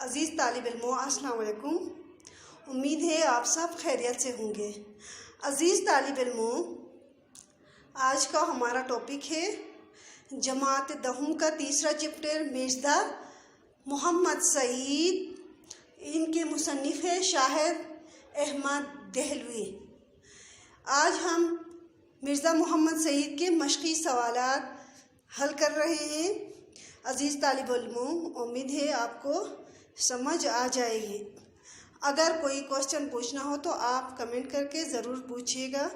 عزیز طالب علموں السلام علیکم۔ امید ہے آپ سب خیریت سے ہوں گے۔ عزیز طالب علموں، آج کا ہمارا ٹاپک ہے جماعت دہم کا تیسرا چیپٹر مرزا محمد سعید۔ ان کے مصنف ہے شاہد احمد دہلوی۔ آج ہم مرزا محمد سعید کے مشقی سوالات حل کر رہے ہیں۔ عزیز طالب علموں، امید ہے آپ کو سمجھ آ جائے گی۔ اگر کوئی کوشچن پوچھنا ہو تو آپ کمنٹ کر کے ضرور پوچھیے گا۔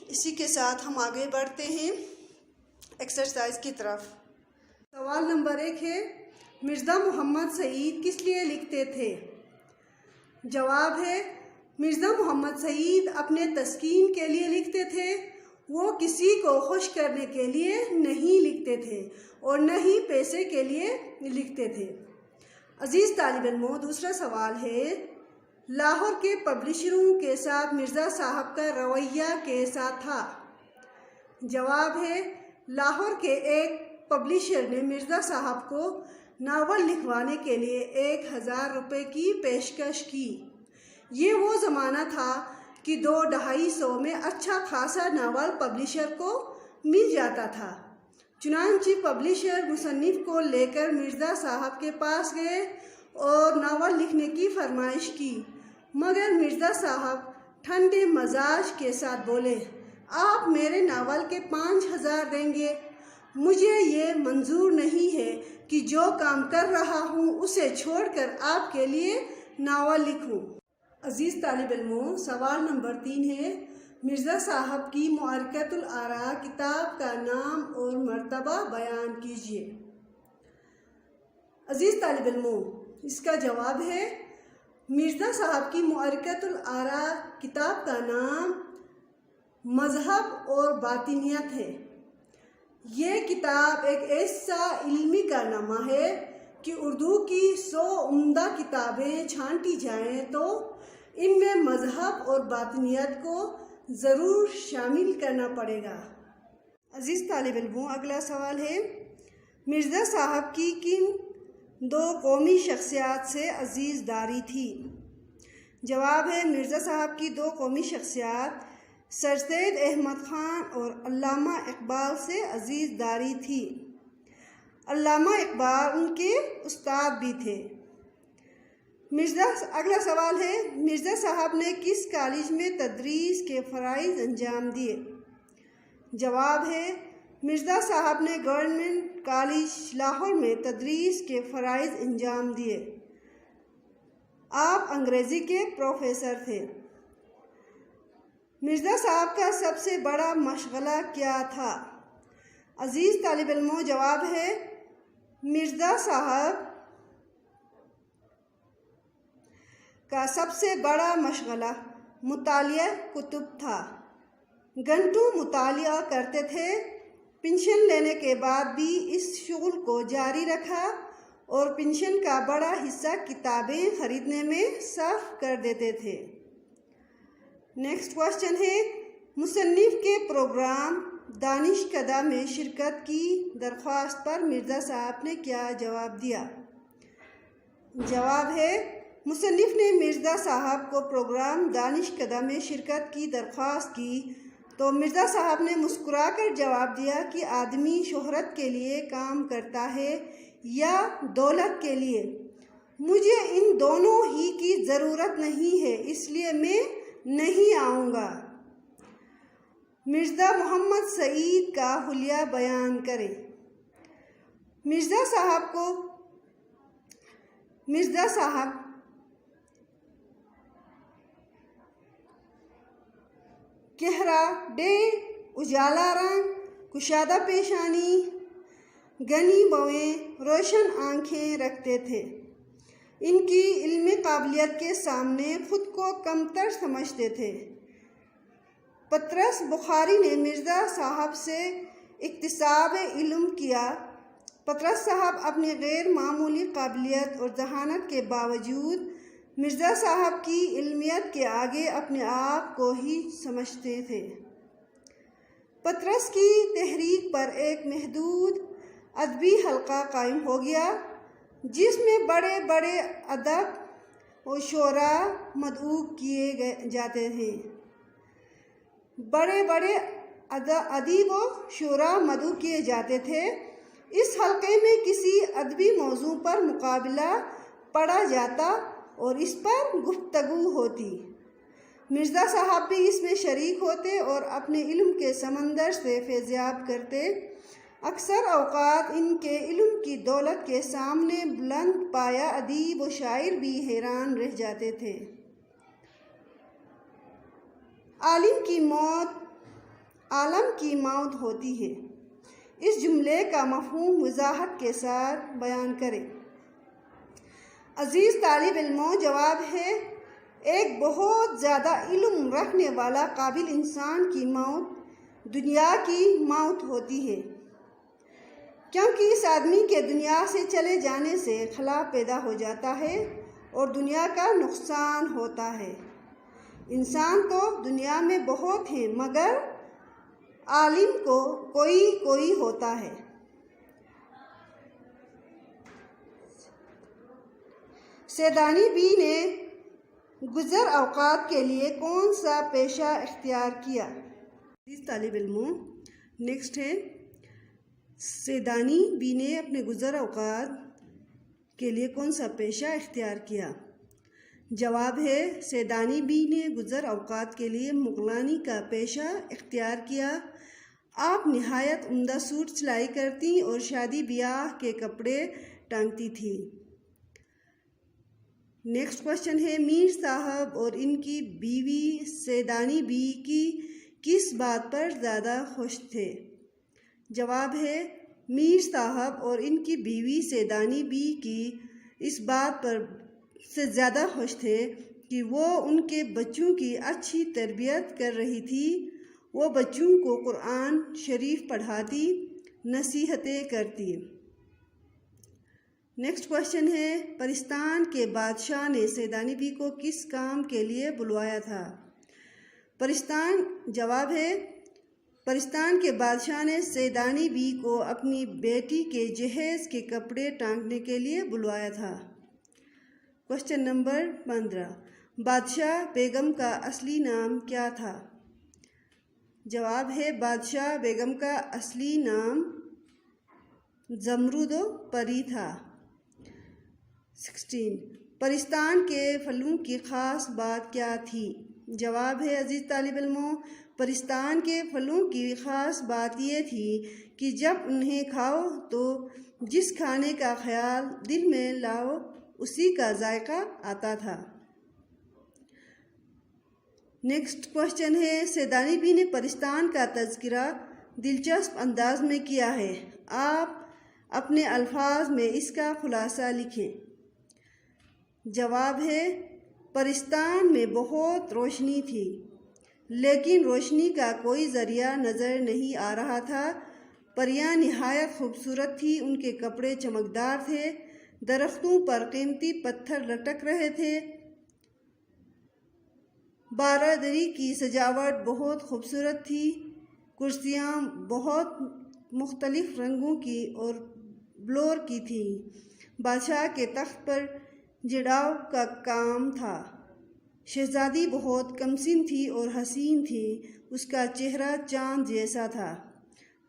اسی کے ساتھ ہم آگے بڑھتے ہیں ایکسرسائز کی طرف۔ سوال نمبر 1 ہے، مرزا محمد سعید کس لیے لکھتے تھے؟ جواب ہے، مرزا محمد سعید اپنے تسکین کے لیے لکھتے تھے۔ وہ کسی کو خوش کرنے کے لیے نہیں لکھتے تھے اور نہ ہی پیسے کے لیے لکھتے تھے۔ عزیز طالب علموں، دوسرا سوال ہے، لاہور کے پبلشروں کے ساتھ مرزا صاحب کا رویہ کیسا تھا؟ جواب ہے، لاہور کے ایک پبلشر نے مرزا صاحب کو ناول لکھوانے کے لیے 1000 روپے کی پیشکش کی۔ یہ وہ زمانہ تھا کہ 200-250 میں اچھا خاصا ناول پبلشر کو مل جاتا تھا۔ چنانچہ پبلشر مصنف کو لے کر مرزا صاحب کے پاس گئے اور ناول لکھنے کی فرمائش کی، مگر مرزا صاحب ٹھنڈے مزاج کے ساتھ بولے، آپ میرے ناول کے 5000 دیں گے؟ مجھے یہ منظور نہیں ہے کہ جو کام کر رہا ہوں اسے چھوڑ کر آپ کے لیے ناول لکھوں۔ عزیز طالب علموں، سوال نمبر 3 ہے، مرزا صاحب کی معرکۃ الآراء کتاب کا نام اور مرتبہ بیان کیجیے۔ عزیز طالب علموں، اس کا جواب ہے، مرزا صاحب کی معرکۃ الآراء کتاب کا نام مذہب اور باطنیت ہے۔ یہ کتاب ایک ایسا علمی کارنامہ ہے کہ اردو کی 100 عمدہ کتابیں چھانٹی جائیں تو ان میں مذہب اور باطنیت کو ضرور شامل کرنا پڑے گا۔ عزیز طالب علموں، اگلا سوال ہے، مرزا صاحب کی کن 2 قومی شخصیات سے عزیز داری تھی؟ جواب ہے، مرزا صاحب کی 2 قومی شخصیات سر سید احمد خان اور علامہ اقبال سے عزیز داری تھی۔ علامہ اقبال ان کے استاد بھی تھے۔ اگلا سوال ہے، مرزا صاحب نے کس کالج میں تدریس کے فرائض انجام دیے؟ جواب ہے، مرزا صاحب نے گورنمنٹ کالج لاہور میں تدریس کے فرائض انجام دیے۔ آپ انگریزی کے پروفیسر تھے۔ مرزا صاحب کا سب سے بڑا مشغلہ کیا تھا؟ عزیز طالب علموں، جواب ہے، مرزا صاحب کا سب سے بڑا مشغلہ مطالعہ کتب تھا۔ گھنٹوں مطالعہ کرتے تھے۔ پنشن لینے کے بعد بھی اس شغل کو جاری رکھا اور پنشن کا بڑا حصہ کتابیں خریدنے میں صرف کر دیتے تھے۔ نیکسٹ کوشچن ہے، مصنف کے پروگرام دانش کدہ میں شرکت کی درخواست پر مرزا صاحب نے کیا جواب دیا؟ جواب ہے، مصنف نے مرزا صاحب کو پروگرام دانش کدہ میں شرکت کی درخواست کی تو مرزا صاحب نے مسکرا کر جواب دیا کہ آدمی شہرت کے لیے کام کرتا ہے یا دولت کے لیے؟ مجھے ان دونوں ہی کی ضرورت نہیں ہے، اس لیے میں نہیں آؤں گا۔ مرزا محمد سعید کا حلیہ بیان کریں۔ مرزا صاحب گہرا ڈے اجالا رنگ، کشادہ پیشانی، گھنی بویں، روشن آنکھیں رکھتے تھے۔ ان کی علمی قابلیت کے سامنے خود کو کمتر سمجھتے تھے۔ پطرس بخاری نے مرزا صاحب سے اکتساب علم کیا۔ پطرس صاحب اپنی غیر معمولی قابلیت اور ذہانت کے باوجود مرزا صاحب کی علمیت کے آگے اپنے آپ کو ہی سمجھتے تھے۔ پطرس کی تحریک پر ایک محدود ادبی حلقہ قائم ہو گیا۔ جس میں بڑے بڑے ادب و شعراء مدعو کیے جاتے تھے بڑے بڑے ادیب و شعراء مدعو کیے جاتے تھے۔ اس حلقے میں کسی ادبی موضوع پر مقابلہ پڑھا جاتا اور اس پر گفتگو ہوتی۔ مرزا صاحب بھی اس میں شریک ہوتے اور اپنے علم کے سمندر سے فیضیاب کرتے۔ اکثر اوقات ان کے علم کی دولت کے سامنے بلند پایہ ادیب و شاعر بھی حیران رہ جاتے تھے۔ عالم کی موت ہوتی ہے، اس جملے کا مفہوم وضاحت کے ساتھ بیان کریں۔ عزیز طالب علموں، جواب ہے ایک بہت زیادہ علم رکھنے والا قابل انسان کی موت دنیا کی موت ہوتی ہے، کیونکہ اس آدمی کے دنیا سے چلے جانے سے خلا پیدا ہو جاتا ہے اور دنیا کا نقصان ہوتا ہے۔ انسان تو دنیا میں بہت ہیں مگر عالم کو کوئی ہوتا ہے۔ سیدانی بی نے گزر اوقات کے لیے کون سا پیشہ اختیار کیا؟ عزیز طالب علموں، نیکسٹ ہے سیدانی بی نے اپنے گزر اوقات کے لیے کون سا پیشہ اختیار کیا؟ جواب ہے سیدانی بی نے گزر اوقات کے لیے مغلانی کا پیشہ اختیار کیا۔ آپ نہایت عمدہ سوٹ سلائی کرتی اور شادی بیاہ کے کپڑے ٹانگتی تھی۔ نیکسٹ کوشچن ہے میر صاحب اور ان کی بیوی سیدانی بی کی کس بات پر زیادہ خوش تھے؟ جواب ہے میر صاحب اور ان کی بیوی سیدانی بی کی اس بات پر سے زیادہ خوش تھے کہ وہ ان کے بچوں کی اچھی تربیت کر رہی تھی۔ وہ بچوں کو قرآن شریف پڑھاتی، نصیحتیں کرتی۔ نیکسٹ کوشچن ہے پرستان کے بادشاہ نے سیدانی بی کو کس کام کے لیے بلوایا تھا؟ جواب ہے پرستان کے بادشاہ نے سیدانی بی کو اپنی بیٹی کے جہیز کے کپڑے ٹانگنے کے لیے بلوایا تھا۔ کوشچن نمبر 15 بادشاہ بیگم کا اصلی نام کیا تھا؟ جواب ہے بادشاہ بیگم کا اصلی نام زمرد پری تھا۔ 16 پرستان کے پھلوں کی خاص بات کیا تھی؟ جواب ہے عزیز طالب علموں، پرستان کے پھلوں کی خاص بات یہ تھی کہ جب انہیں کھاؤ تو جس کھانے کا خیال دل میں لاؤ اسی کا ذائقہ آتا تھا۔ نیکسٹ کوشچن ہے سیدانی بی نے پرستان کا تذکرہ دلچسپ انداز میں کیا ہے، آپ اپنے الفاظ میں اس کا خلاصہ لکھیں۔ جواب ہے پرستان میں بہت روشنی تھی لیکن روشنی کا کوئی ذریعہ نظر نہیں آ رہا تھا۔ پریاں نہایت خوبصورت تھی، ان کے کپڑے چمکدار تھے، درختوں پر قیمتی پتھر لٹک رہے تھے، بارادری کی سجاوٹ بہت خوبصورت تھی، کرسیاں بہت مختلف رنگوں کی اور بلور کی تھیں، بادشاہ کے تخت پر جڑاؤ کا کام تھا، شہزادی بہت کمسن تھی اور حسین تھی، اس کا چہرہ چاند جیسا تھا۔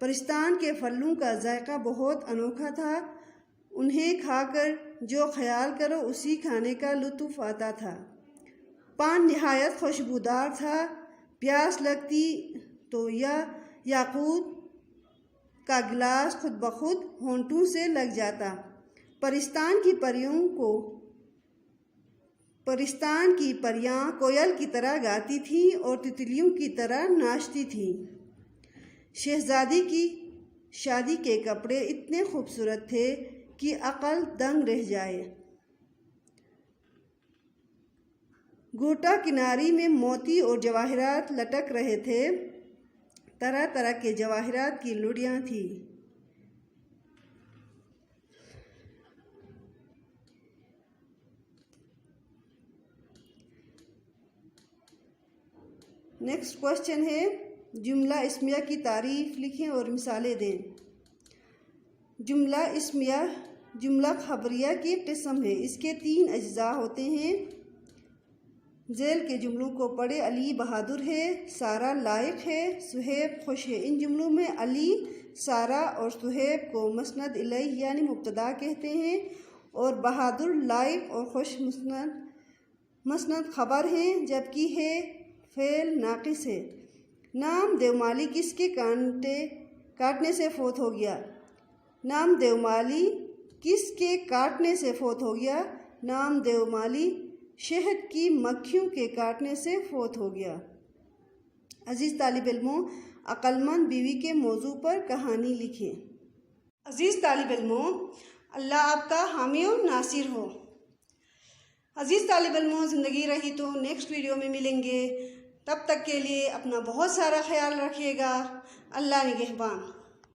پرستان کے پھلوں کا ذائقہ بہت انوکھا تھا، انہیں کھا کر جو خیال کرو اسی کھانے کا لطف آتا تھا۔ پان نہایت خوشبودار تھا، پیاس لگتی تو یاقوت کا گلاس خود بخود ہونٹوں سے لگ جاتا۔ پرستان کی پریاں کوئل کی طرح گاتی تھیں اور تتلیوں کی طرح ناچتی تھیں۔ شہزادی کی شادی کے کپڑے اتنے خوبصورت تھے کہ عقل دنگ رہ جائے۔ گھوٹا کناری میں موتی اور جواہرات لٹک رہے تھے، طرح طرح کے جواہرات کی لڑیاں تھیں۔ نیکسٹ کوشچن ہے جملہ اسمیہ کی تعریف لکھیں اور مثالیں دیں۔ جملہ اسمیہ جملہ خبریہ کی قسم ہے۔ اس کے 3 اجزاء ہوتے ہیں۔ ذیل کے جملوں کو پڑھے۔ علی بہادر ہے، سارہ لائق ہے، صہیب خوش ہے۔ ان جملوں میں علی، سارہ اور صہیب کو مسند الیہ یعنی مبتدا کہتے ہیں، اور بہادر، لائق اور خوش مسند خبر ہیں، جبکہ ہے فعل ناقص ہے۔ نام دیومالی کس کے کاٹنے سے فوت ہو گیا؟ نام دیومالی کس کے کاٹنے سے فوت ہو گیا؟ نام دیومالی شہد کی مکھیوں کے کاٹنے سے فوت ہو گیا۔ عزیز طالب علموں، عقل مند بیوی کے موضوع پر کہانی لکھیں۔ عزیز طالب علموں، اللہ آپ کا حامی و ناصر ہو۔ عزیز طالب علموں، زندگی رہی تو نیکسٹ ویڈیو میں ملیں گے۔ تب تک کے لیے اپنا بہت سارا خیال رکھیے گا۔ اللہ نگہبان۔